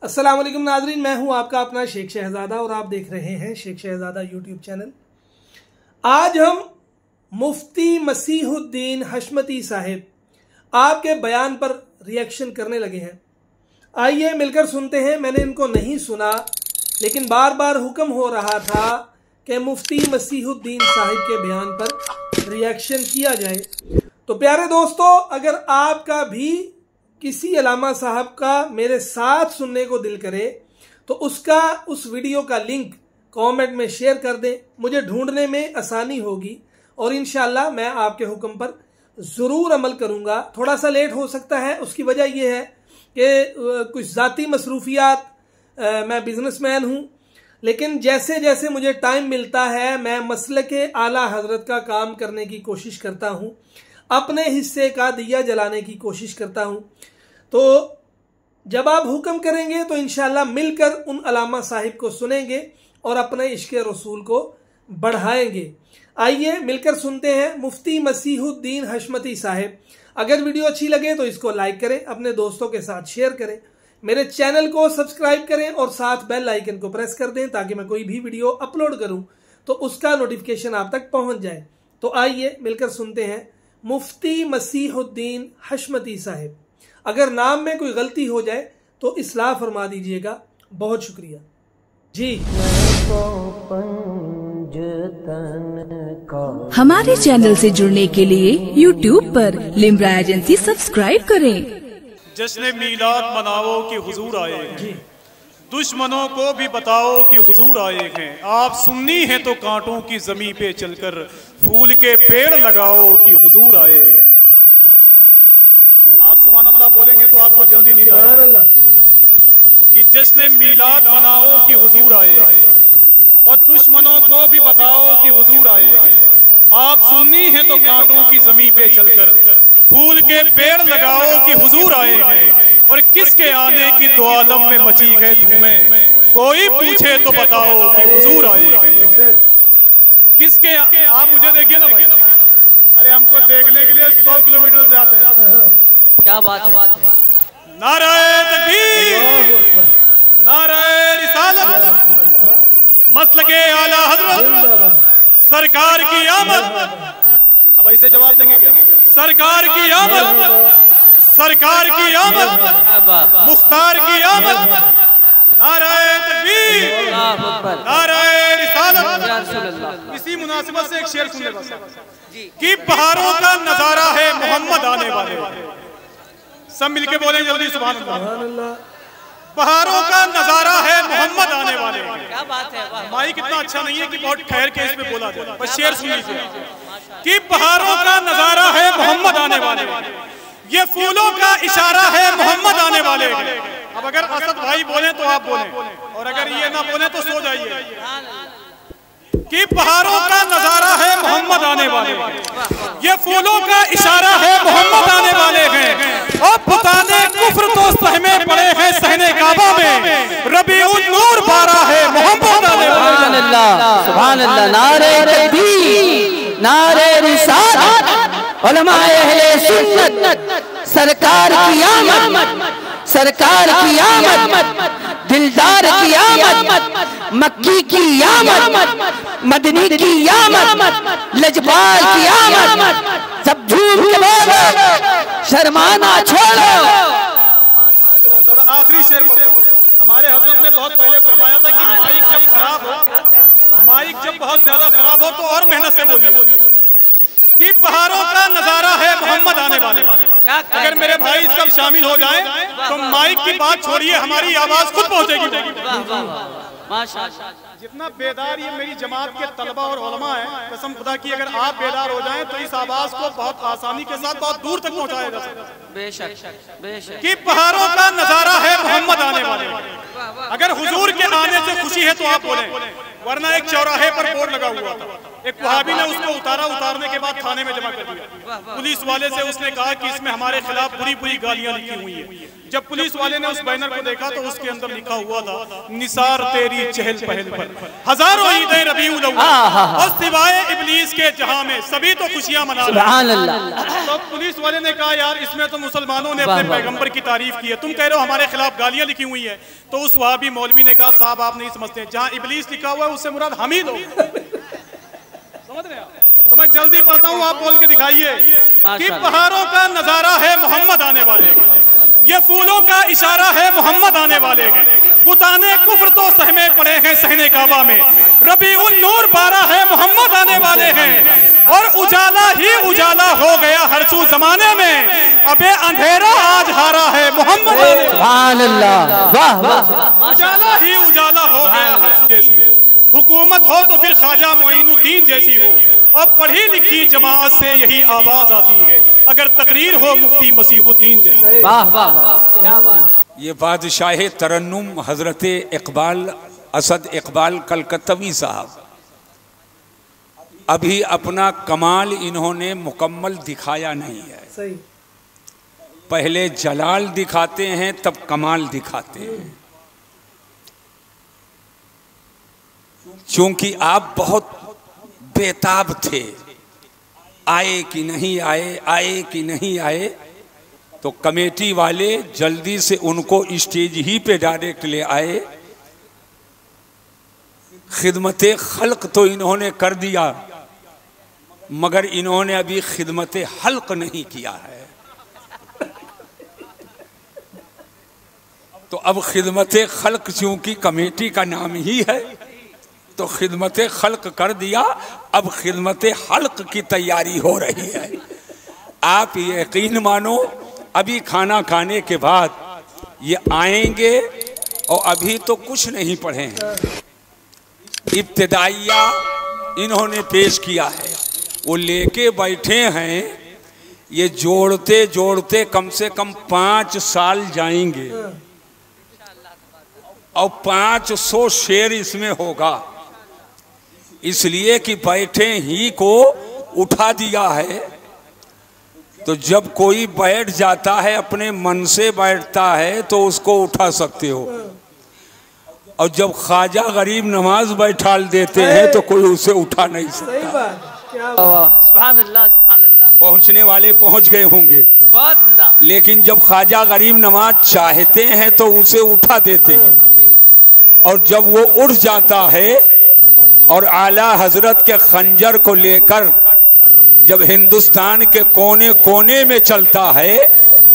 अस्सलाम वालेकुम नाजरीन, मैं हूं आपका अपना शेख शहजादा और आप देख रहे हैं शेख शहजादा यूट्यूब चैनल। आज हम मुफ्ती मसीहुद्दीन हशमती साहिब आपके बयान पर रिएक्शन करने लगे हैं। आइए मिलकर सुनते हैं। मैंने इनको नहीं सुना, लेकिन बार बार हुक्म हो रहा था कि मुफ्ती मसीहुद्दीन साहिब के बयान पर रिएक्शन किया जाए। तो प्यारे दोस्तों, अगर आपका भी किसी अलामा साहब का मेरे साथ सुनने को दिल करे तो उस वीडियो का लिंक कमेंट में शेयर कर दें। मुझे ढूंढने में आसानी होगी और इंशाल्लाह मैं आपके हुक्म पर ज़रूर अमल करूंगा। थोड़ा सा लेट हो सकता है, उसकी वजह यह है कि कुछ ज़ाती मसरूफियात, मैं बिजनेसमैन हूं, लेकिन जैसे जैसे मुझे टाइम मिलता है मैं मसलके आला हजरत का काम करने की कोशिश करता हूं, अपने हिस्से का दिया जलाने की कोशिश करता हूं। तो जब आप हुक्म करेंगे तो इंशाल्लाह मिलकर उन अलामा साहिब को सुनेंगे और अपने इश्क रसूल को बढ़ाएंगे। आइए मिलकर सुनते हैं मुफ्ती मसीहुद्दीन हशमती साहिब। अगर वीडियो अच्छी लगे तो इसको लाइक करें, अपने दोस्तों के साथ शेयर करें, मेरे चैनल को सब्सक्राइब करें और साथ बेल आइकन को प्रेस कर दें ताकि मैं कोई भी वीडियो अपलोड करूं तो उसका नोटिफिकेशन आप तक पहुंच जाए। तो आइए मिलकर सुनते हैं मुफ्ती मसीहुद्दीन हशमती साहिब। अगर नाम में कोई गलती हो जाए तो इस्लाह फरमा दीजिएगा। बहुत शुक्रिया जी। हमारे चैनल से जुड़ने के लिए YouTube पर लिम्रा एजेंसी सब्सक्राइब करें। जश्न मीलाद मनाओ कि हुजूर आए हैं, दुश्मनों को भी बताओ कि हुजूर आए हैं। आप सुन्नी हैं तो कांटों की जमी पे चलकर फूल के पेड़ लगाओ कि हुजूर आए हैं। आप सुभान अल्लाह बोलेंगे तो आपको जल्दी नींद आएगी कि जश्न मीलाद मनाओ कि हुजूर आए हैं और दुश्मनों को भी बताओ कि हुजूर आए हैं। आप सुन्नी हैं तो कांटों की जमी पे चलकर फूल के पेड़ लगाओ कि हुजूर आए हैं। और किसके आने की दो आलम में मची है धूमें, कोई पूछे तो बताओ कि हुजूर आए हैं। किसके आप मुझे देखिए ना भाई, अरे हमको देखने के लिए 100 किलोमीटर से आते हैं। क्या बात है। नाराए तकबीर, नाराए रिसालत, मसलके आला हजरत, सरकार की आमद। अब ऐसे जवाब देंगे क्या? सरकार की आमद, सरकार की आमद, मुख्तार की आमद। नाराए तकबीर, नाराए रिसालत। इसी मुनासिबत से एक शेर सुन ले कि बहारों का नजारा है मोहम्मद आने वाले। सब मिलके बोले जल्दी सुभान अल्लाह। बहारों का नजारा है मोहम्मद आने वाले। क्या बात है। माइक इतना अच्छा नहीं है कि बहुत ठहर के इसमें बोला जाए, बस शेर सुन लीजिए कि बहारों का नजारा है मोहम्मद आने वाले, ये फूलों का इशारा है मोहम्मद आने वाले। अब अगर असद भाई बोले तो आप बोले, और अगर ये ना बोले तो सो जाइए कि बहारों का नजारा है मोहम्मद आने वाले, ये फूलों का इशारा है मोहम्मद आने वाले हैं। और बताने कुफ्र तो सहमे पड़े हैं सहने काबा में, रबीउन नूर बारा है मोहम्मद आने वाले। सुभान अल्लाह। नारे तकबीर, नारे रिसालत, उलमाए अहले सुन्नत, सरकार की आमद, सरकार की आमद, दिलदार की आमद, मक्की की आमद, मदनी की आमद, लजपाल की आमद। सब झूम के बोलो, शर्माना छोड़ो। आखिरी शेर पढ़ता हूं। हमारे हजरत ने बहुत पहले फरमाया था कि माइक जब खराब हो, माइक जब बहुत ज्यादा खराब हो तो और मेहनत से बोलिए कि बहारों का नजारा है मोहम्मद आने वाले। अगर मेरे भाई सब शामिल हो जाएं तो माइक की बात छोड़िए, हमारी आवाज खुद पहुंचेगी। जितना बेदार ये मेरी जमात के तलबा और उलमा है, कसम खुदा की अगर आप बेदार हो जाएं तो इस आवाज को बहुत आसानी के साथ बहुत दूर तक पहुंचाया जा सकता है। बेशक, बेशक। कि बहारों का नजारा है मोहम्मद आने वाले। अगर हुजूर के आने से खुशी है तो आप बोलें, वरना एक चौराहे पर बोर्ड लगा हुआ था एक वहाबी ने उसको उतारने के बाद थाने में जमा कर दिया। पुलिस वाले से उसने कहा कि इसमें हमारे खिलाफ बुरी बुरी गालियां लिखी हुई है। जब पुलिस वाले ने उस बैनर को देखा तो उसके अंदर लिखा हुआ था, निसार तेरी चहल पहल पर हजारों ईदें रबीउल अव्वल और सिवाय इब्लीस के जहां में सभी तो खुशियां मना रहे हैं। तो पुलिस वाले ने कहा यार इसमें तो मुसलमानों ने अपने पैगंबर की तारीफ की है, तुम कह रहे हो हमारे खिलाफ गालियां लिखी हुई है। तो उस वहाबी मौलवी ने कहा साहब आप नहीं समझते, जहां इब्लीस लिखा हुआ है उससे मुराद हम ही लोग, समझ रहे हैं? तो मैं जल्दी पढ़ता हूँ, आप बोल के दिखाइए कि पहाड़ों का नजारा है मोहम्मद आने वाले, ये फूलों का इशारा है मोहम्मद आने वाले हैं, बुताने कुफ्र तो सहमे पड़े हैं सहने काबा में, रबीउल नूर 12 है मोहम्मद आने वाले हैं, और उजाला ही उजाला हो गया हर सू जमाने में, अबे अंधेरा आज हारा है मोहम्मद आने, सुभान अल्लाह, वाह वाह, उजाला ही उजाला हो गया हर सू जैसी हो, हुकूमत हो तो फिर ख्वाजा मोइनुद्दीन जैसी हो, और पढ़ी लिखी जमात से यही आवाज आती है, अगर तकरीर हो मुफ्ती मसीहुद्दीन जैसी। वाह वाह वाह, क्या बात। ये बादशाह तरन्नुम हजरत इकबाल असद इकबाल कलकत्तवी साहब अभी अपना कमाल इन्होंने मुकम्मल दिखाया नहीं है। सही। पहले जलाल दिखाते हैं तब कमाल दिखाते हैं। क्योंकि आप बहुत बेताब थे, आए कि नहीं आए, आए कि नहीं आए, तो कमेटी वाले जल्दी से उनको स्टेज ही पे डायरेक्ट ले आए। खिदमत खल्क तो इन्होंने कर दिया, मगर इन्होंने अभी खिदमत हल्क नहीं किया है। तो अब खिदमत खल्क चूंकि कमेटी का नाम ही है तो खिदमत खल्क कर दिया, अब खिदमत हल्क की तैयारी हो रही है। आप यकीन मानो अभी खाना खाने के बाद ये आएंगे और अभी तो कुछ नहीं पढ़े हैं, इब्तिदाइया इन्होंने पेश किया है, वो लेके बैठे हैं, ये जोड़ते जोड़ते कम से कम 5 साल जाएंगे और 500 शेर इसमें होगा, इसलिए कि बैठे ही को उठा दिया है। तो जब कोई बैठ जाता है अपने मन से बैठता है तो उसको उठा सकते हो, और जब ख्वाजा गरीब नमाज बैठाल देते हैं तो कोई उसे उठा नहीं सकता। सुभान अल्लाह, सुभान अल्लाह। पहुंचने वाले पहुंच गए होंगे, बहुत उम्दा। लेकिन जब ख्वाजा गरीब नमाज चाहते हैं तो उसे उठा देते हैं, और जब वो उठ जाता है और आला हजरत के खंजर को लेकर जब हिंदुस्तान के कोने कोने में चलता है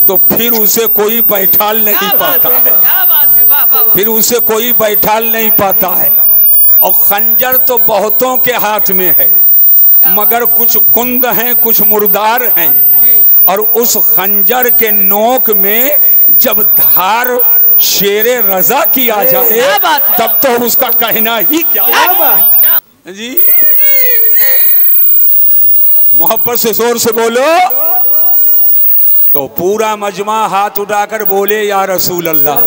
तो फिर उसे कोई बैठाल नहीं पाता है। क्या बात है, वाह वाह। फिर उसे कोई बैठाल नहीं पाता है। और खंजर तो बहुतों के हाथ में है, मगर कुछ कुंद हैं, कुछ मुर्दार हैं, और उस खंजर के नोक में जब धार शेरे रजा की आ जाए तब तो उसका कहना ही क्या जी। मोहब्बत से जोर से बोलो तो पूरा मजमा हाथ उठाकर बोले या रसूल अल्लाह।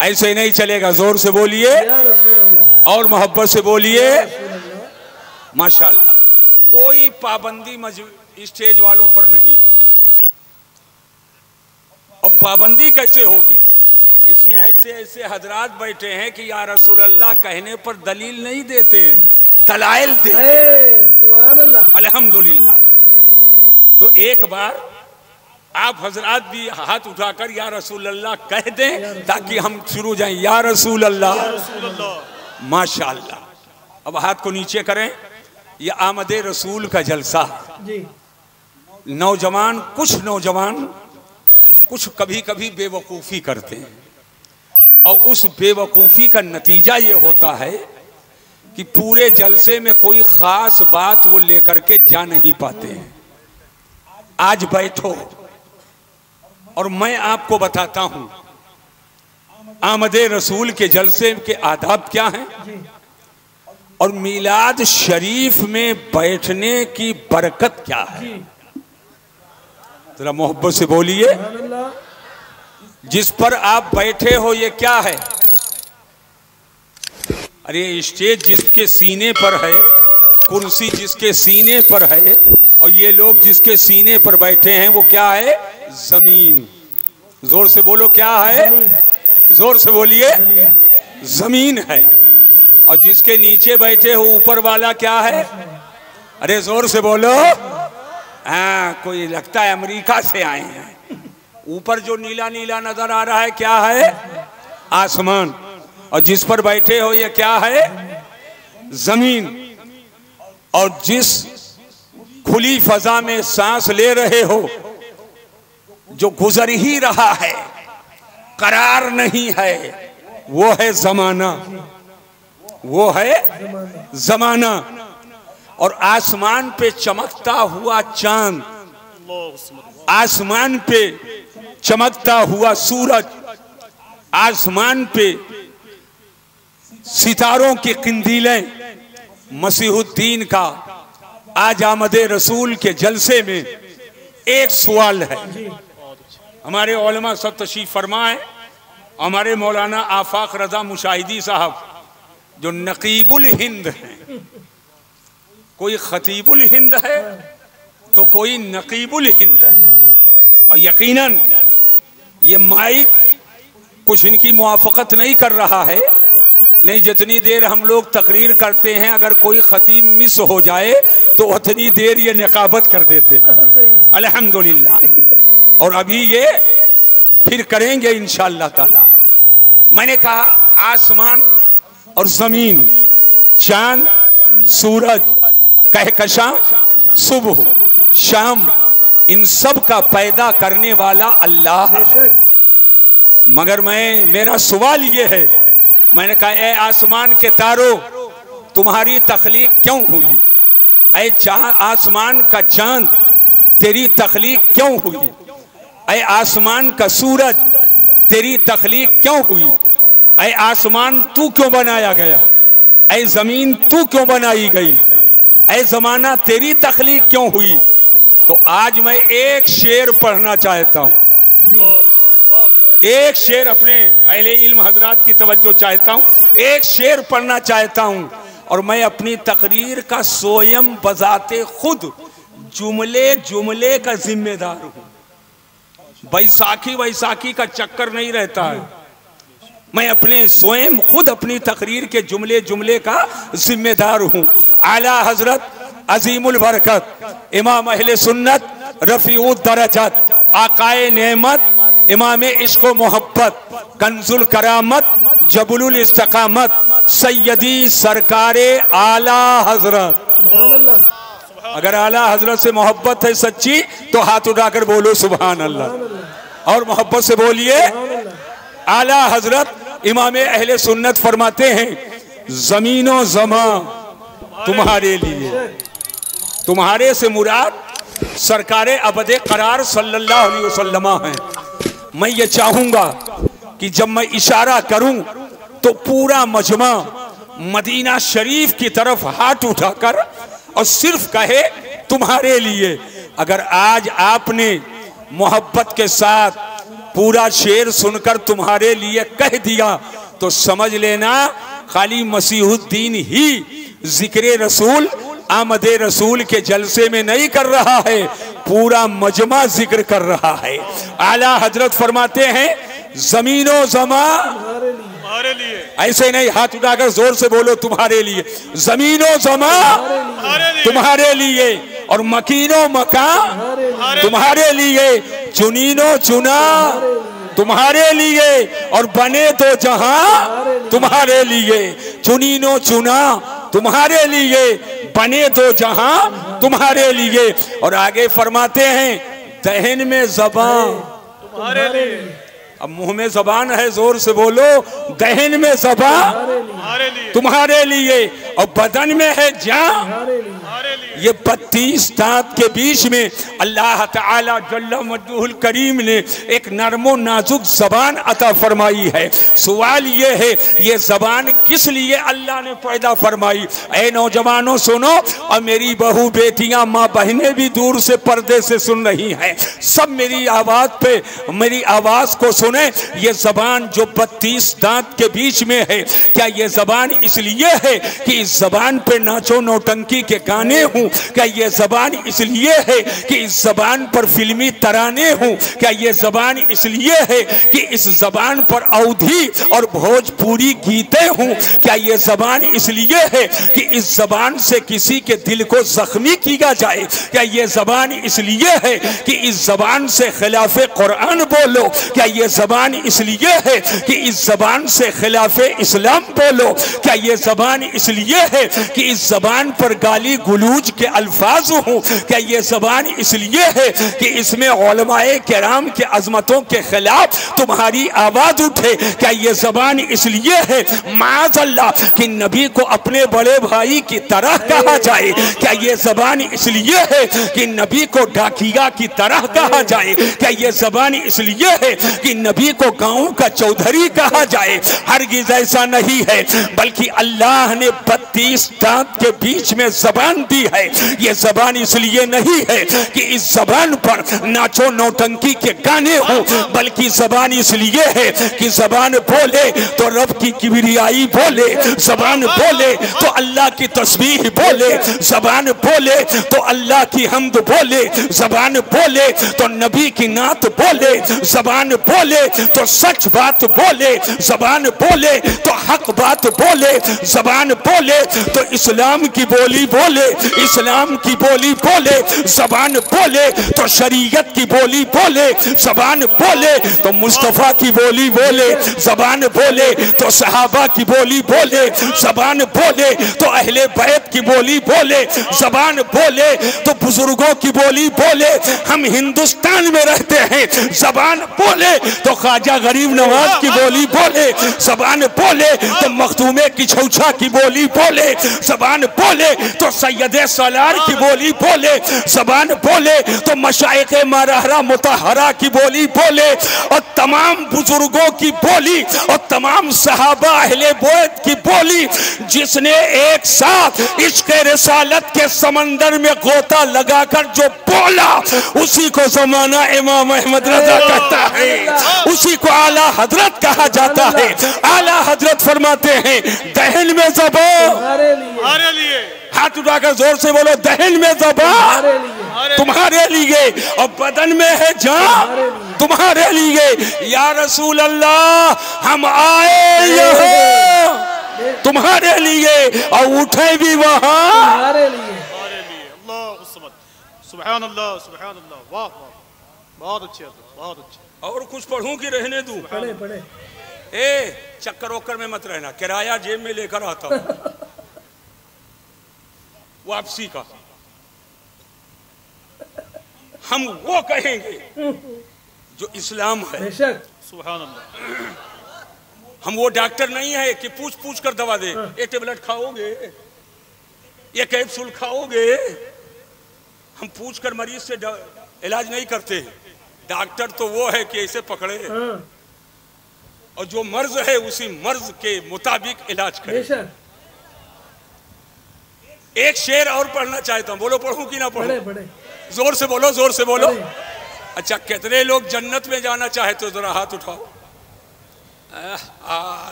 ऐसे नहीं चलेगा, जोर से बोलिए और मोहब्बत से बोलिए माशाल्लाह। कोई पाबंदी स्टेज वालों पर नहीं है। और पाबंदी कैसे होगी? इसमें ऐसे ऐसे हजरात बैठे हैं कि या रसूल अल्लाह कहने पर दलील नहीं देते हैं, दलाइल देते। सुभान अल्लाह, अल्हम्दुलिल्लाह। तो एक बार आप हजरात भी हाथ उठाकर या रसूल अल्लाह कह दें ताकि हम शुरू जाएं। या रसूल अल्लाह, माशाअल्लाह। अब हाथ को नीचे करें। यह आमद रसूल का जलसा जी। नौजवान कुछ कभी कभी बेवकूफ़ी करते हैं, और उस बेवकूफ़ी का नतीजा ये होता है कि पूरे जलसे में कोई ख़ास बात वो लेकर के जा नहीं पाते हैं। आज बैठो और मैं आपको बताता हूं आमद रसूल के जलसे के आदाब क्या हैं और मिलाद शरीफ में बैठने की बरकत क्या है। जरा मोहब्बत से बोलिए। जिस पर आप बैठे हो ये क्या है? अरे स्टेज जिसके सीने पर है कुर्सी जिसके सीने पर है और ये लोग जिसके सीने पर बैठे हैं वो क्या है? जमीन। जोर से बोलो क्या है? जोर से बोलिए, जमीन है। और जिसके नीचे बैठे हो ऊपर वाला क्या है? अरे जोर से बोलो। हाँ, कोई लगता है अमेरिका से आए हैं। ऊपर जो नीला नीला नजर आ रहा है क्या है? आसमान। और जिस पर बैठे हो ये क्या है? जमीन। और जिस खुली फजा में सांस ले रहे हो, जो गुजर ही रहा है, करार नहीं है, वो है जमाना, वो है जमाना। और आसमान पे चमकता हुआ चांद, आसमान पे चमकता हुआ सूरज, आसमान पे सितारों की किंदीलें, मसीहुद्दीन का आज आमदे रसूल के जलसे में एक सवाल है। हमारे उलमा सब तशरीफ फरमाए। हमारे मौलाना आफाक रजा मुशाहिदी साहब जो नकीबुल हिंद हैं, कोई खतीबुल हिंद है तो कोई नकीबुल हिंद है। और यकीनन ये माइक कुछ इनकी मुआफकत नहीं कर रहा है। नहीं, जितनी देर हम लोग तकरीर करते हैं अगर कोई खतीब मिस हो जाए तो उतनी देर ये निकाबत कर देते। अल्हम्दुलिल्लाह। और अभी ये फिर करेंगे इंशाअल्लाह ताला। मैंने कहा आसमान और जमीन, चांद, सूरज, कहकशां, सुबह, शाम, इन सब का पैदा करने वाला अल्लाह है। मगर मेरा सवाल ये है, मैंने कहा ए आसमान के तारों, तुम्हारी तख्लीक क्यों हुई? ऐ आसमान का चांद, तेरी तख्लीक क्यों हुई? ऐ आसमान का सूरज, तेरी तख्लीक क्यों हुई? ऐ आसमान तू क्यों बनाया गया? ऐ जमीन तू क्यों बनाई गई? ऐ जमाना तेरी तख्लीक क्यों हुई? तो आज मैं एक शेर पढ़ना चाहता हूं। एक शेर अपने अहले इल्म हजरात की तवज्जो चाहता हूं। एक शेर पढ़ना चाहता हूं और मैं अपनी तकरीर का स्वयं बजाते खुद जुमले जुमले का जिम्मेदार हूं। बैसाखी का चक्कर नहीं रहता है। मैं अपने स्वयं खुद अपनी तकरीर के जुमले जुमले का जिम्मेदार हूं। आला हजरत अजीमुल बरकत इमाम अहले सुन्नत रफीउद दरजत आकाए नेमत इमाम इश्क व मोहब्बत कंजुल करामत जबुलुल इस्तकामत सैयदी सरकारे आला हजरत। अगर आला हजरत से मोहब्बत है सच्ची तो हाथ उठाकर बोलो सुभान अल्लाह। और मोहब्बत से बोलिए आला हजरत इमाम अहले सुन्नत फरमाते हैं, जमीनो जमा तुम्हारे लिए। तुम्हारे से मुराद सरकारे अबदे करार सल्लल्लाहु अलैहि वसल्लम हैं। मैं ये चाहूंगा कि जब मैं इशारा करूं तो पूरा मजमा मदीना शरीफ की तरफ हाथ उठाकर और सिर्फ कहे तुम्हारे लिए। अगर आज आपने मोहब्बत के साथ पूरा शेर सुनकर तुम्हारे लिए कह दिया तो समझ लेना खाली मसीहुद्दीन ही जिक्र रसूल आमदे रसूल के जलसे में नहीं कर रहा है, पूरा मजमा जिक्र कर रहा है। आला हजरत फरमाते हैं जमीनो जमा तुम्हारे लिए। ऐसे नहीं, हाथ उठाकर जोर से बोलो तुम्हारे लिए। जमीनो जमा तुम्हारे लिए और मकीनो मकान तुम्हारे लिए, चुनीनो चुना तुम्हारे लिए और बने तो जहां तुम्हारे लिए। चुनीनो चुना तुम्हारे लिए, बने तो जहां तुम्हारे लिए। और आगे फरमाते हैं दहन में जबान तुम्हारे लिए। अब मुंह में जबान है, जोर से बोलो दहन में जबान तुम्हारे लिए। तुम्हारे लिए और बदन में है जान। ये 32 दांत के बीच में अल्लाह ताला जल्ल मजदूल करीम ने एक नरमो नाजुक जबान अता फरमाई है। सवाल ये है, ये जबान किस लिए अल्लाह ने पैदा फरमाई? ऐ नौजवानों सुनो, और मेरी बहू बेटियां माँ बहनें भी दूर से पर्दे से सुन रही हैं, सब मेरी आवाज पे, मेरी आवाज को सुने। ये जबान जो 32 दांत के बीच में है, क्या ये जबान इसलिए है कि इस जबान पे नाचो नौटंकी के गाने हूँ? क्या ये जबान इसलिए है कि इस जबान पर फिल्मी तराने हूँ? क्या ये जबान इसलिए है कि इस जबान पर अवधी और भोजपुरी गीते हूँ? क्या ये जबान इसलिए है कि इस जबान से किसी के दिल को जख्मी किया जाए? क्या ये जबान इसलिए है कि इस जबान से खिलाफे कुरान बोलो? क्या ये जबान इसलिए है कि इस जबान से खिलाफे इस्लाम बोलो? क्या ये जबान इसलिए है कि इस जबान पर गाली गुलूज के अल्फाज हूँ? क्या ये जबान इसलिए है कि इसमें उलमाए किराम के अजमतों के खिलाफ तुम्हारी आवाज उठे? क्या ये जबान इसलिए है माज़अल्लाह कि नबी को अपने बड़े भाई की तरह कहा जाए? क्या ये जबान इसलिए है कि नबी को डाकिया की तरह कहा जाए? क्या ये जबान इसलिए है कि नबी को गांव का चौधरी कहा जाए? हरगिज ऐसा नहीं है, बल्कि अल्लाह ने 32 दांत के बीच में जबान दी है। ये जबान इसलिए नहीं है कि इस जबान पर नाचो नौटंकी के गाने हो, बल्कि जबान इसलिए है कि जबान बोले तो रब की किबरियाई बोले, जबान बोले तो अल्लाह की तस्बीह बोले, जबान बोले तो अल्लाह की हम्द बोले, जबान बोले तो नबी की नात बोले, जबान बोले तो सच बात बोले, जबान बोले तो हक बात बोले, जबान बोले तो इस्लाम की बोली बोले, इस्लाम की बोली बोले, जबान बोले तो शरीयत की बोली बोले, जबान बोले तो मुस्तफा की बोली बोले, जबान बोले तो सहाबा की बोली बोले, जबान बोले तो अहले बैत की बोली बोले, जबान बोले तो बुजुर्गों की बोली बोले। हम हिंदुस्तान में रहते हैं, जबान बोले तो ख्वाजा गरीब नवाज की बोली बोले, जबान बोले तो मखदूमे की छौछा की बोली बोले, जबान बोले तो सैयदे सालार की बोली बोले, जबान बोले तो मशाइखे मारहरा मुतहरा की बोली बोले, और तमाम बुजुर्गों की बोली और तमाम सहाबा अहले बैत की बोली। जिसने एक साथ इश्क़ रिसालत के समंदर में गोता लगाकर जो बोला, उसी को जमाना इमाम अहमद रजा कहता है, उसी को आला हजरत कहा जाता है। आला हजरत फरमाते हैं, दहन में ज़बान हमारे लिए, हाथ उठाकर जोर से बोलो, दहन में ज़बान तुम्हारे लिए, और बदन में है जान तुम्हारे लिए। या रसूल अल्लाह, हम आए यहाँ तुम्हारे लिए और उठे भी वहाँ हमारे लिए। अल्लाह सुभान अल्लाह, सुभान अल्लाह, वाह वाह, बहुत अच्छे, बहुत अच्छे। और कुछ पढ़ूं कि रहने दूं? पढ़े पढ़े। ए चक्कर ओक्कर में मत रहना, किराया जेब में लेकर आता हूं वापसी का। हम वो कहेंगे जो इस्लाम है। बेशक। सुभान अल्लाह। हम वो डॉक्टर नहीं है कि पूछ पूछ कर दवा दे, ये टेबलेट खाओगे, ये कैप्सूल खाओगे। हम पूछ कर मरीज से इलाज नहीं करते। डॉक्टर तो वो है कि ऐसे पकड़े और जो मर्ज है उसी मर्ज के मुताबिक इलाज करे। एक शेर और पढ़ना चाहता हूँ, बोलो पढ़ूं कि ना पढ़ूं? जोर से बोलो, जोर से बोलो। अच्छा, कितने लोग जन्नत में जाना चाहते हो? जरा हाथ उठाओ।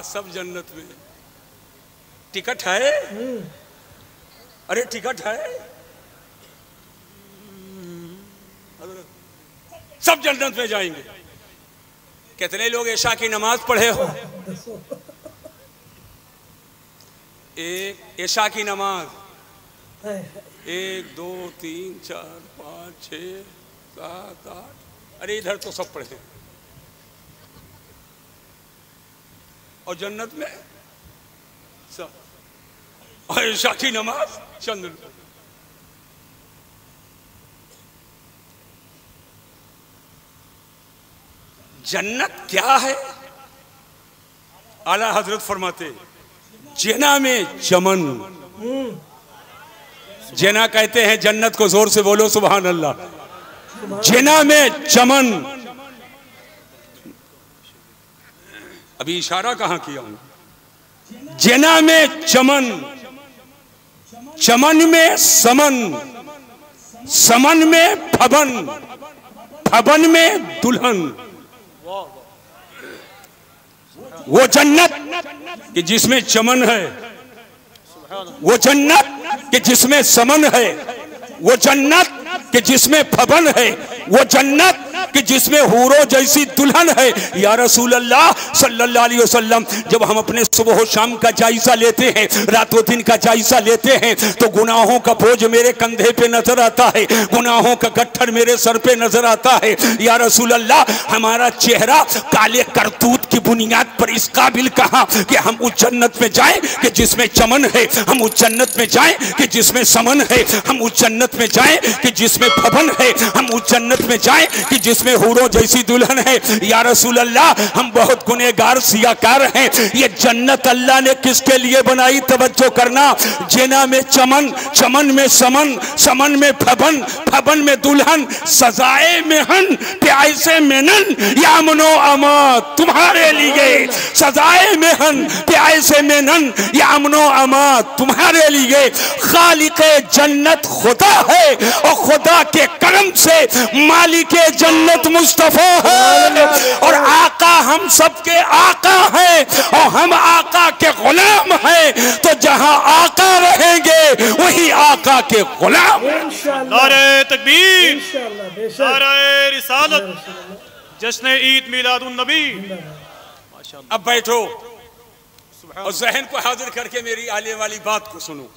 सब जन्नत में। टिकट है? अरे टिकट है? सब जन्नत में जाएंगे। कितने लोग ऐशा की नमाज पढ़े हो? एक ऐशा की नमाज 1 2 3 4 5 6 7 8, अरे इधर तो सब पढ़े। और जन्नत में सब, और ऐशा की नमाज चंद। जन्नत क्या है? आला हजरत फरमाते, जना में चमन, जिना कहते हैं जन्नत को, जोर से बोलो सुभान अल्लाह। जिना में चमन, अभी इशारा कहां किया हूं, जिना में चमन, चमन में समन, समन में फबन, फबन में दुल्हन। वो जन्नत कि जिसमें चमन है, वो जन्नत कि जिसमें समन है, वो जन्नत कि जिसमें फबन है, वो जन्नत कि जिसमें हूरों जैसी दुल्हन है। या रसूल अल्लाह सल्लल्लाहु अलैहि वसल्लम, जब हम अपने सुबह शाम का जायजा लेते हैं, रातों दिन का जायजा लेते हैं, तो गुनाहों का बोझ मेरे कंधे पे नजर आता है, गुनाहों का गट्ठर मेरे सर पे नजर आता है। या रसूल अल्लाह, हमारा चेहरा काले करतूत की बुनियाद पर इस काबिल कहा कि हम उस जन्नत में जाएं कि जिसमें चमन है, हम उस जन्नत में जाएं कि जिसमें समन है, हम उस जन्नत में जाएं कि जिसमें फबन है, हम उस जन्नत में जाएं कि जिसमें हूरों जैसी दुल्हन है। या रसूल अल्लाह, हम बहुत गुनहगार सियाकार हैं, ये जन्नत अल्लाह ने किसके लिए बनाई? तवज्जो करना। जिना में चमन, चमन में समन, समन में फबन, फबन में दुल्हन, सजाए मेहन प्यासे मेनन यामनो अमा, तुम्हारे लिए सजाए मेहन प्यासे मेनन यामनो अमा, तुम्हारे लिए। खालिके जन्नत खुदा है और खुदा के करम से मालिके जन्नत मुस्तफा है, और आका हम सबके आका हैं और हम आका के गुलाम हैं। तो जहां आका रहेंगे वही आका के गुलाम। नारे तकबीर, नारे रिसालत, जश्न ईद मिलादुन नबी। अब बैठो और जहन को हाजिर करके मेरी आने वाली बात को सुनो।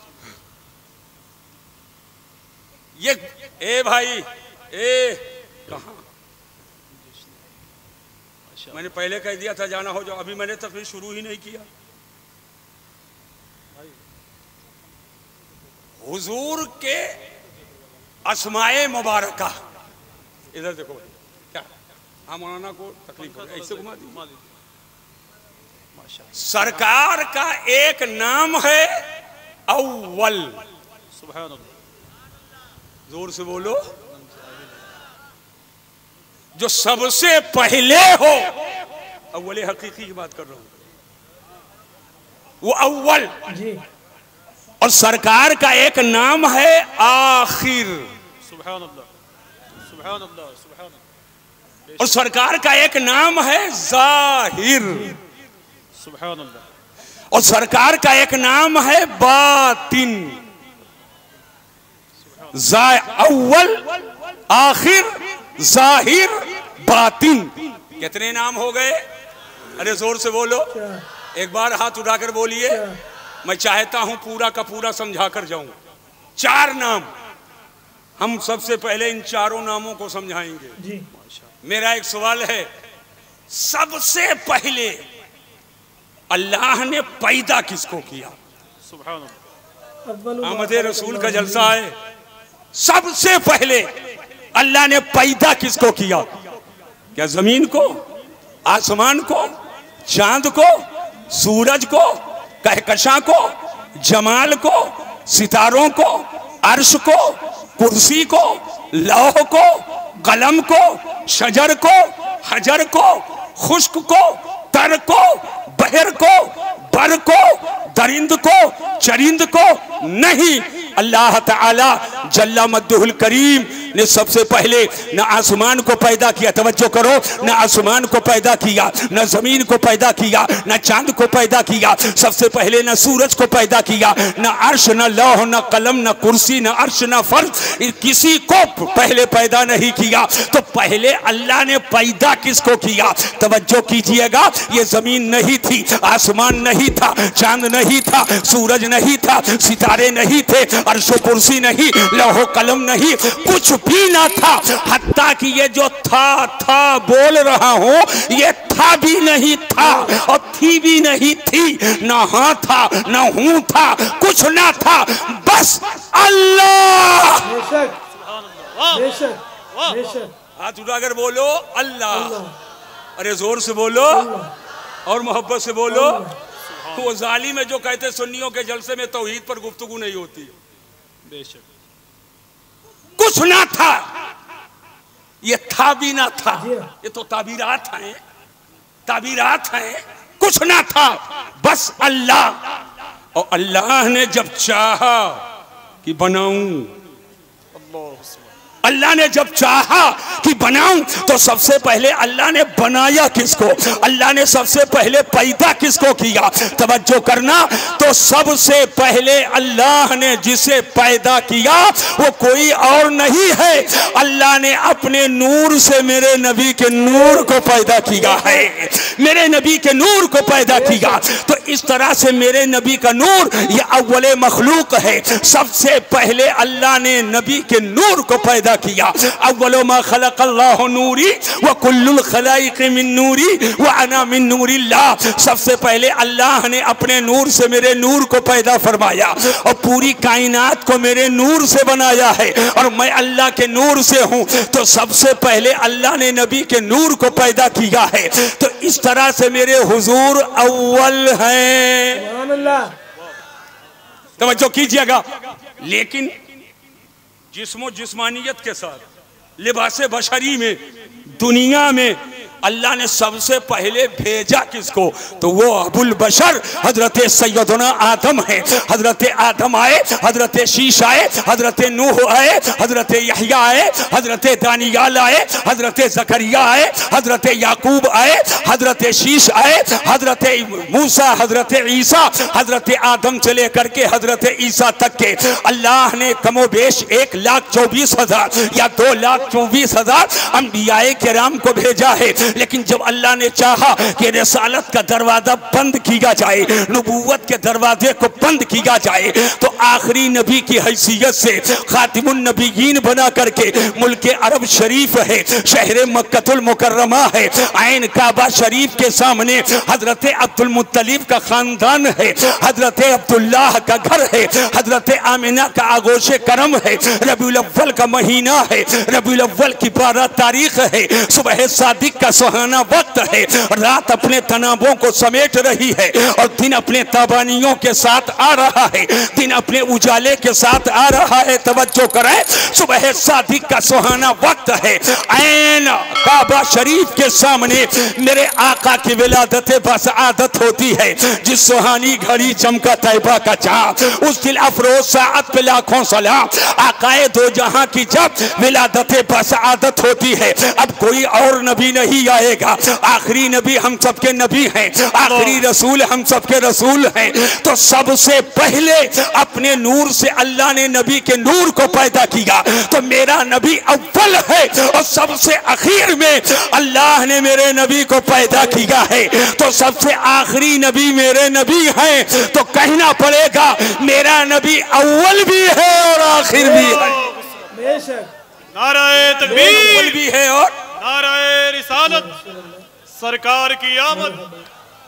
ये ए भाई, ए कहां? मैंने पहले कह दिया था जाना हो जाओ, अभी मैंने तकरीर शुरू ही नहीं किया। हुजूर के अस्माए मुबारका, इधर देखो क्या, हाँ मौलाना को तकलीफ हो, ऐसे घुमा दी। सरकार का एक नाम है अव्वल, सुभान अल्लाह, जोर से बोलो, जो सबसे पहले हो। अव्वल हकीकी की बात कर रहा हूं, वो अव्वल जी। और सरकार का एक नाम है आखिर, सुभान अल्लाह, सुभान अल्लाह, सुभान अल्लाह। और सरकार का एक नाम है जाहिर, सुभान अल्लाह। और सरकार का एक नाम है बातिन। अव्वल, आखिर, जाहिर, बातिन, कितने नाम हो गए? अरे जोर से बोलो, एक बार हाथ उठाकर बोलिए। मैं चाहता हूं पूरा का पूरा समझा कर जाऊं। 4 नाम, हम सबसे पहले इन चारों नामों को समझाएंगे जी। मेरा एक सवाल है, सबसे पहले अल्लाह ने पैदा किसको किया? सुभान अल्लाह, आमद रसूल का जलसा है। सबसे पहले अल्लाह ने पैदा किसको किया? क्या जमीन को, आसमान को, चांद को, सूरज को, कहकशा को, जमाल को, सितारों को, अर्श को, कुर्सी को, लौह को, कलम को, शजर को, हजर को, खुश्क को, तर को, बहर को, बर को, दरिंद को, चरिंद को नहीं, अल्लाह ताला जल्ला मद्दुहुल करीम ने सबसे पहले न आसमान को पैदा किया, तवज्जो करो, न आसमान को पैदा किया, न जमीन को पैदा किया, न चांद को पैदा किया, सबसे पहले न सूरज को पैदा किया, न अर्श, न लौह, न कलम, न कुर्सी, न अर्श, न फर्श, किसी को पहले पैदा नहीं किया। तो पहले अल्लाह ने पैदा किसको किया? तवज्जो कीजिएगा, ये जमीन नहीं थी, आसमान नहीं था, चांद नहीं था, सूरज नहीं था, सितारे नहीं थे, अर्शो कुर्सी नहीं, लौह कलम नहीं, कुछ भी ना था। हत्ता कि ये जो था बोल रहा हूं, ये था भी नहीं था और थी भी नहीं थी, ना हाँ था ना हूं था, कुछ ना था, बस अल्लाह। बेशक, बेशक, बेशक। हाथ उठाकर बोलो अल्लाह। अरे जोर से बोलो और मोहब्बत से बोलो। वो जालिम है जो कहते सुन्नियों के जलसे में तौहीद पर गुफ्तगू नहीं होती। कुछ ना था, ये था भी ना था, ये तो ताबीरात हैं, ताबीरात हैं। कुछ ना था, बस अल्लाह। और अल्लाह ने जब चाहा कि बनाऊं, अल्लाह ने जब चाहा कि बनाऊं, तो सबसे पहले अल्लाह ने बनाया किसको? अल्लाह ने सबसे पहले पैदा किसको किया? तवज्जो करना, तो सबसे पहले अल्लाह ने जिसे पैदा किया वो कोई और नहीं है, अल्लाह ने अपने नूर से मेरे नबी के नूर को पैदा किया है, मेरे नबी के नूर को पैदा किया। तो इस तरह से मेरे नबी का नूर ये अव्वले मखलूक है। सबसे पहले अल्लाह ने नबी के नूर को पैदा किया। अव्वलो मा खलक़ल्लाहु नूरी व कुल्लुल खलाइक़ मिन नूरी व अना मिन नूरिल्लाह। सबसे पहले अल्लाह ने अपने नूर से मेरे नूर को पैदा फरमाया और पूरी कायनात को मेरे नूर से बनाया है, और मैं अल्लाह के नूर से हूं। तो सबसे पहले अल्लाह ने नबी के नूर को पैदा किया है। तो इस तरह से मेरे हुजूर अव्वल हैं। सुभान अल्लाह। तवज्जो कीजिएगा। लेकिन जिस्मो जिस्मानियत के साथ लिबासे बशरी में दुनिया में अल्लाह ने सबसे पहले भेजा किसको? तो वो अबुल बशर हजरत सैयदना आदम है। हजरत आदम आए, हजरत शीश आए, हजरत नूह आए, हजरत यहया आए, हजरत दानियाल आए, हजरत जकरिया आए, हजरत याकूब आए, हजरत शीश आए, हजरत मूसा, हजरत ईसा, हजरत आदम से लेकर के हजरत ईसा तक के अल्लाह ने कमोबेश 1,24,000 या 2,24,000 अंबियाए किराम को भेजा है। लेकिन जब अल्लाह ने चाहा कि रिसालत का दरवाजा बंद किया जाए, नबूवत के दरवाजे को बंद किया जाए, तो आखिरी नबी की हैसियत से खातिमुन नबीयीन बना करके मुल्क अरब शरीफ है, शहर मक्कतुल मुकर्रमा है, आइन काबा शरीफ के सामने हजरत अब्दुल मुत्तलिब का खानदान है, हजरत अब्दुल्लाह का घर है, हजरत आमिना का आगोशे करम है, रबीउल अव्वल का महीना है, रबीउल अव्वल की 12 तारीख है, सुबह सादिक का सुहाना वक्त है, रात अपने तनावों को समेट रही है और दिन अपने ताबानियों के साथ आ रहा है, दिन अपने उजाले के साथ आ रहा है। तवज्जो करें, सुबह सादिक का सुहाना वक्त है, ऐन काबा शरीफ के सामने मेरे आका की विलादत बस आदत होती है। जिस सुहानी घड़ी चमका तैबा का चाँद, उस दिल अफरोज साअत पे लाखों सलाम। आकाए दो जहां की जब विलादत बस आदत होती है, अब कोई और नबी नहीं आएगा, आखिरी नबी हम सबके नबी हैं, आखिरी रसूल हम सबके रसूल हैं। तो सबसे पहले अपने नूर से अल्लाह ने नबी के नूर को पैदा किया, तो मेरा नबी अव्वल है, और सबसे आखिर में अल्लाह ने मेरे नबी को पैदा किया है, तो सबसे आखिरी नबी मेरे नबी हैं। तो कहना पड़ेगा मेरा नबी अव्वल भी है और आखिर भी है। बेशक। नाराए तकबीर भी है और नाराए रिसालत, सरकार की आमद।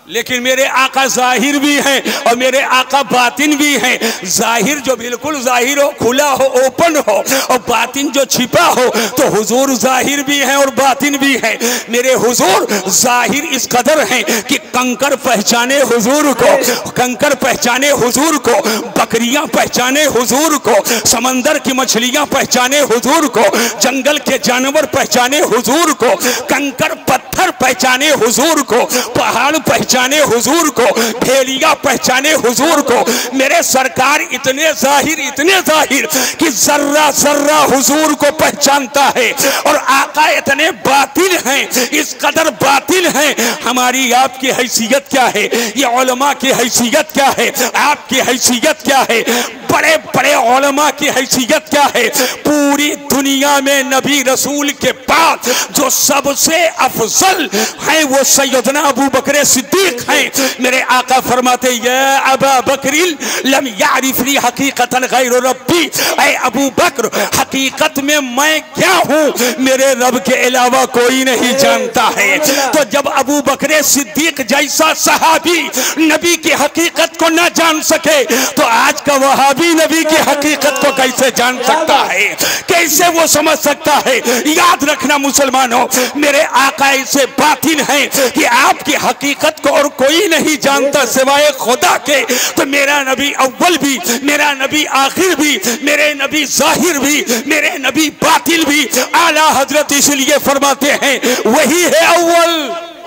लेकिन मेरे आका जाहिर भी हैं और मेरे आका बातिन भी हैं। जाहिर जो बिल्कुल जाहिर हो, खुला हो, ओपन हो, और बातिन जो छिपा हो, तो हुजूर जाहिर भी हैं और बातिन भी हैं। मेरे हुजूर जाहिर इस कदर हैं कि कंकर पहचाने हुजूर को, कंकर पहचाने हुजूर को, बकरियां पहचाने हुजूर को, समंदर की मछलियां पहचाने हुजूर को, जंगल के जानवर पहचाने हुजूर को, कंकर पत्थर पहचाने हुजूर को, पहाड़ पहचाने हुजूर को, भेड़िया पहचाने हुजूर को। मेरे सरकार इतने जाहिर कि जर्रा जर्रा हुजूर को पहचानता है, और आका इतने बातिल हैं, इस कदर बातिल हैं। हमारी आपकी हैसियत क्या है, ये उलमा की हैसियत क्या है, आपकी हैसियत क्या है, बड़े बड़े उलमा की हैसियत क्या है। पूरी दुनिया में नबी रसूल के बाद जो सबसे अफजल है वो सैयदना अबू बकर सिद्दीक हैं। मेरे आका फरमाते या अबा बकरिल लम यारिफनी हकीकतन गैर रब्बी, ऐ अबू बकर हकीकत में मैं क्या हूँ मेरे रब के अलावा कोई नहीं जानता है। तो जब अबू बकर सिद्दीक जैसा सहाबी नबी की हकीकत को ना जान सके तो आज का वहाबी नबी की हकीकत को कैसे जान सकता है, कैसे वो समझ सकता है। याद रखना मुसलमानों, मेरे आका से बातिन है कि आपकी हकीकत को और कोई नहीं जानता सिवाय खुदा के। तो मेरा नबी अव्वल भी, मेरा नबी आखिर भी, मेरे नबी जाहिर भी, मेरे नबी बातिल भी। आला हजरत इसलिए फरमाते हैं वही है अव्वल।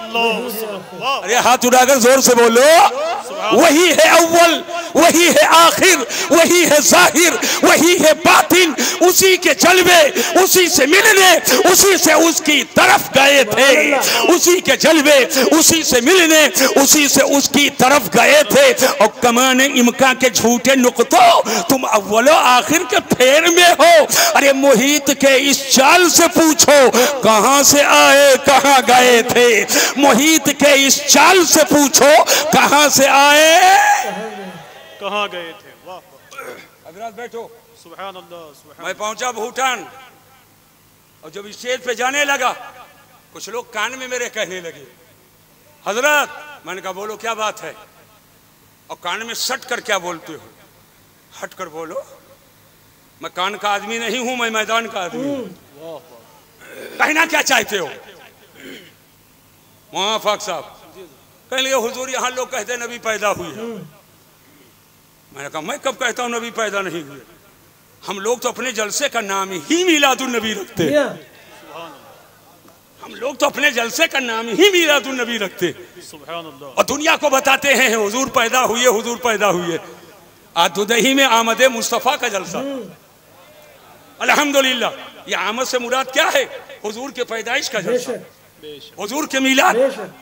अरे हाथ उठाकर जोर से बोलो, वही है अव्वल, वही है आखिर, वही है जाहिर, वही है बातिन। उसी के जलवे, उसी से मिलने, उसी से उसकी तरफ गए थे। उसी के जलवे, उसी से मिलने, उसी से उसकी तरफ गए थे। और कमाने इमका के झूठे नुक्तों, तुम अव्वलो आखिर के फेर में हो। अरे मोहित के इस चाल से पूछो कहां से आए कहां गए थे। मोहित के इस चाल से पूछो कहां से आए कहां गए थे। वाह हजरत बैठो। सुभान अल्लाह। मैं पहुंचा भूटान और जब स्टेज पे जाने लगा कुछ लोग कान में मेरे कहने लगे हजरत, मैंने कहा बोलो क्या बात है। और कान में सट कर क्या बोलते हो, हट कर बोलो। मैं कान का आदमी नहीं हूं, मैं मैदान का आदमी हूं। कहना क्या चाहते हो। मुआफाक साहब कहने लगे हुजूर यहाँ लोग कहते हैं नबी पैदा हुई है। मैंने कहा मैं कब कहता हूँ नबी पैदा नहीं हुए। हम लोग तो अपने जलसे का नाम ही मीलादुन नबी रखते हैं। हम लोग तो अपने जलसे का नाम ही मीलादुन नबी रखते और दुनिया को बताते हैं हुजूर पैदा हुए, हुजूर पैदा हुए। आज दुदही में आमद मुस्तफ़ा का जलसा। अल्हम्दुलिल्लाह। ये आमद से मुराद क्या है, हुजूर के पैदाइश का जलसा, हुजूर के मिलाद।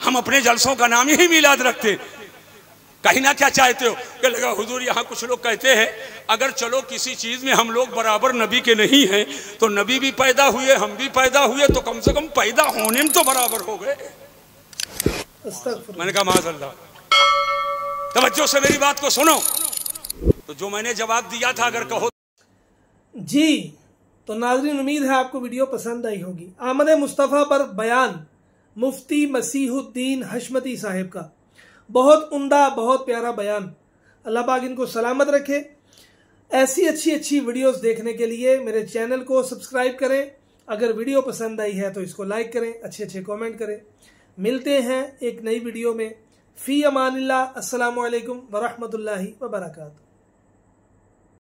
हम अपने जलसों का नाम ही मिलाद रखते। कहना क्या चाहते हो कि लगा हुजूर यहाँ कुछ लोग कहते हैं अगर चलो किसी चीज में हम लोग बराबर नबी के नहीं हैं तो नबी भी पैदा हुए हम भी पैदा हुए तो कम से कम पैदा होने में तो बराबर हो गए। मैंने कहा माज़अल्लाह। तवज्जो से मेरी बात को सुनो। तो जो मैंने जवाब दिया था अगर कहो जी तो नाज़रीन उम्मीद है आपको वीडियो पसंद आई होगी। आमद मुस्तफ़ा पर बयान मुफ्ती मसीहुद्दीन हशमती साहिब का बहुत उम्दा, बहुत प्यारा बयान। अल्लाह पाक इनको सलामत रखे। ऐसी अच्छी वीडियोस देखने के लिए मेरे चैनल को सब्सक्राइब करें। अगर वीडियो पसंद आई है तो इसको लाइक करें, अच्छे कमेंट करें। मिलते हैं एक नई वीडियो में। फी अमानिल्लाह। अस्सलामु अलैकुम व रहमतुल्लाहि व बरकातहू।